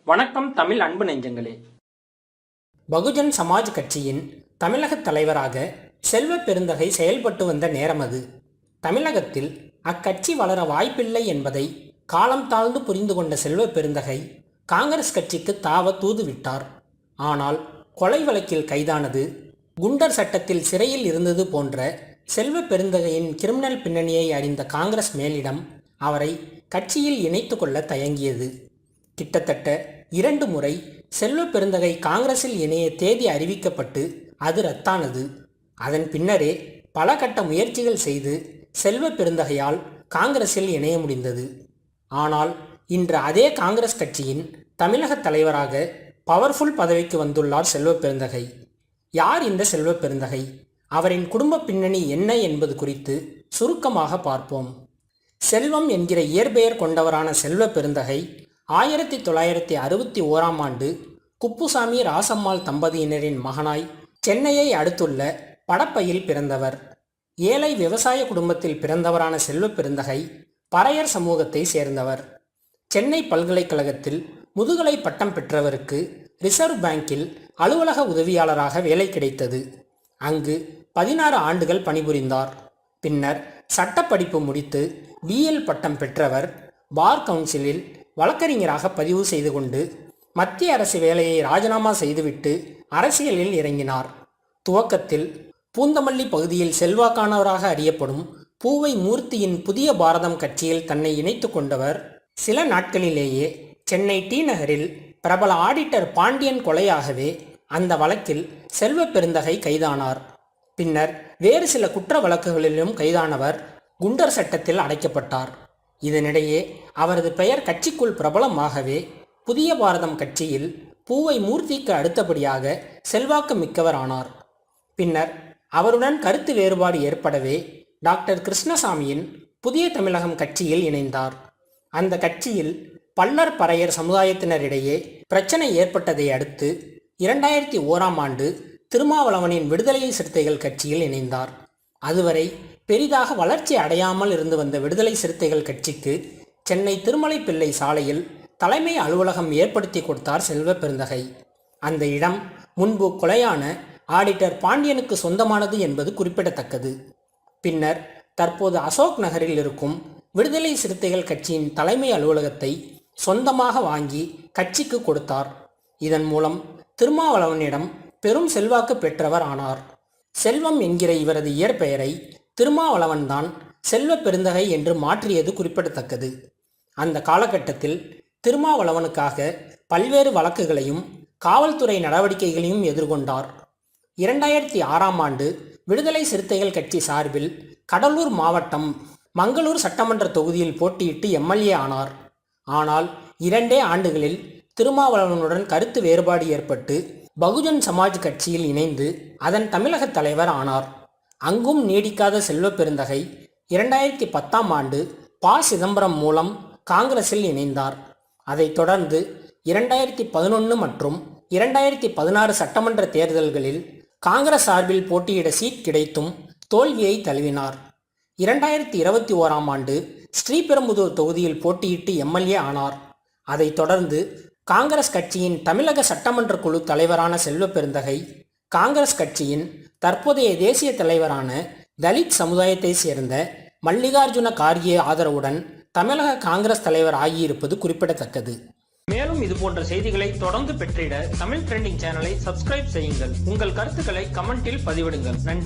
வணக்கம் தமிழ் அன்பு நெஞ்சங்களே. பகுஜன் சமாஜ் கட்சியின் தமிழக தலைவராக செல்வ பெருந்தகை செயல்பட்டு வந்த நேரம் அது. தமிழகத்தில் அக்கட்சி வளர வாய்ப்பில்லை என்பதை காலம் தாழ்ந்து புரிந்து கொண்ட செல்வ பெருந்தகை காங்கிரஸ் கட்சிக்கு தாவ தூதுவிட்டார். ஆனால் கொலை வழக்கில் கைதானது, குண்டர் சட்டத்தில் சிறையில் இருந்தது போன்ற செல்வ பெருந்தகையின் கிரிமினல் பின்னணியை அறிந்த காங்கிரஸ் மேலிடம் அவரை கட்சியில் இணைத்து கொள்ள தயங்கியது. கிட்டத்தட்ட 2 முறை செல்வ பெருந்தகை காங்கிரஸில் இணைய தேதி அறிவிக்கப்பட்டு அது ரத்தானது. அதன் பின்னரே பல கட்ட முயற்சிகள் செய்து செல்வ பெருந்தகையால் காங்கிரஸில் இணைய முடிந்தது. ஆனால் இன்று அதே காங்கிரஸ் கட்சியின் தமிழக தலைவராக பவர்ஃபுல் பதவிக்கு வந்துள்ளார் செல்வ பெருந்தகை. யார் இந்த செல்வ பெருந்தகை? அவரின் குடும்ப பின்னணி என்ன என்பது குறித்து சுருக்கமாக பார்ப்போம். செல்வம் என்கிற இயற்பெயர் கொண்டவரான செல்வ பெருந்தகை 1961ஆம் ஆண்டு குப்புசாமி ராசம்மாள் தம்பதியினரின் மகனாய் சென்னையை அடுத்துள்ள படப்பையில் பிறந்தவர். ஏழை விவசாய குடும்பத்தில் பிறந்தவரான செல்வ பெருந்தகை பறையர் சமூகத்தை சேர்ந்தவர். சென்னை பல்கலைக்கழகத்தில் முதுகலை பட்டம் பெற்றவருக்கு ரிசர்வ் பேங்கில் அலுவலக உதவியாளராக வேலை கிடைத்தது. அங்கு 16 ஆண்டுகள் பணிபுரிந்தார். பின்னர் சட்டப்படிப்பு முடித்து பிஎல் பட்டம் பெற்றவர் பார் கவுன்சிலில் வழக்கறிஞராக பதிவு செய்து கொண்டு மத்திய அரசு வேலையை ராஜினாமா செய்துவிட்டு அரசியலில் இறங்கினார். துவக்கத்தில் பூந்தமல்லி பகுதியில் செல்வாக்கானவராக அறியப்படும் பூவை மூர்த்தியின் புதிய பாரதம் கட்சியில் தன்னை இணைத்து கொண்டவர் சில நாட்களிலேயே சென்னை டி நகரில் பிரபல ஆடிட்டர் பாண்டியன் கொலையாகவே அந்த வழக்கில் செல்வ பெருந்தகை கைதானார். பின்னர் வேறு சில குற்ற வழக்குகளிலும் கைதானவர் குண்டர் சட்டத்தில் அடைக்கப்பட்டார். இதனிடையே அவரது பெயர் கட்சிக்குள் பிரபலமாகவே புதிய பாரதம் கட்சியில் பூவை மூர்த்திக்கு அடுத்தபடியாக செல்வாக்கு மிக்கவர் ஆனார். பின்னர் அவருடன் கருத்து வேறுபாடு ஏற்படவே டாக்டர் கிருஷ்ணசாமியின் புதிய தமிழகம் கட்சியில் இணைந்தார். அந்த கட்சியில் பல்லர் பறையர் சமுதாயத்தினரிடையே பிரச்சனை ஏற்பட்டதை அடுத்து 2001ஆம் ஆண்டு திருமாவளவனின் விடுதலை சிறுத்தைகள் கட்சியில் இணைந்தார். அதுவரை பெரிதாக வளர்ச்சி அடையாமல் இருந்து வந்த விடுதலை சிறுத்தைகள் கட்சிக்கு சென்னை திருமலைப்பிள்ளை சாலையில் தலைமை அலுவலகம் ஏற்படுத்தி கொடுத்தார் செல்வ பெருந்தகை. அந்த இடம் முன்பு கொலையான ஆடிட்டர் பாண்டியனுக்கு சொந்தமானது என்பது குறிப்பிடத்தக்கது. பின்னர் தற்போது அசோக் நகரில் இருக்கும் விடுதலை சிறுத்தைகள் கட்சியின் தலைமை அலுவலகத்தை சொந்தமாக வாங்கி கட்சிக்கு கொடுத்தார். இதன் மூலம் திருமாவளவனிடம் பெரும் செல்வாக்கு பெற்றவர் ஆனார். செல்வம் என்கிற இவரது இயற்பெயரை திருமாவளவன்தான் செல்வ பெருந்தகை என்று மாற்றியது குறிப்பிடத்தக்கது. அந்த காலகட்டத்தில் திருமாவளவனுக்காக பல்வேறு வழக்குகளையும் காவல்துறை நடவடிக்கைகளையும் எதிர்கொண்டார். 2006ஆம் ஆண்டு விடுதலை சிறுத்தைகள் கட்சி சார்பில் கடலூர் மாவட்டம் மங்களூர் சட்டமன்ற தொகுதியில் போட்டியிட்டு எம்எல்ஏ ஆனார். ஆனால் 2 ஆண்டுகளில் திருமாவளவனுடன் கருத்து வேறுபாடு ஏற்பட்டு பகுஜன் சமாஜ் கட்சியில் இணைந்து அதன் தமிழக தலைவர் ஆனார். அங்கும் நீடிக்காத செல்வ பெருந்தகை 2010ஆம் ஆண்டு ப. சிதம்பரம் மூலம் காங்கிரஸில் இணைந்தார். அதைத் தொடர்ந்து 2011 மற்றும் 2016 சட்டமன்ற தேர்தல்களில் காங்கிரஸ் சார்பில் போட்டியிட சீட் கிடைத்தும் தோல்வியை தழுவினார். 2021ஆம் ஆண்டு ஸ்ரீபெரும்புதூர் தொகுதியில் போட்டியிட்டு எம்எல்ஏ ஆனார். அதைத் தொடர்ந்து காங்கிரஸ் கட்சியின் தமிழக சட்டமன்ற குழு தலைவரான செல்வ பெருந்தகை காங்கிரஸ் கட்சியின் தற்போதைய தேசிய தலைவரான தலித் சமுதாயத்தை சேர்ந்த மல்லிகார்ஜுன கார்கே ஆதரவுடன் தமிழக காங்கிரஸ் தலைவர் ஆகியிருப்பது குறிப்பிடத்தக்கது. மேலும் இதுபோன்ற செய்திகளை தொடர்ந்து பெற்றிட தமிழ் ட்ரெண்டிங் சேனலை சப்ஸ்கிரைப் செய்யுங்கள். உங்கள் கருத்துக்களை கமெண்டில் பதிவிடுங்கள். நன்றி.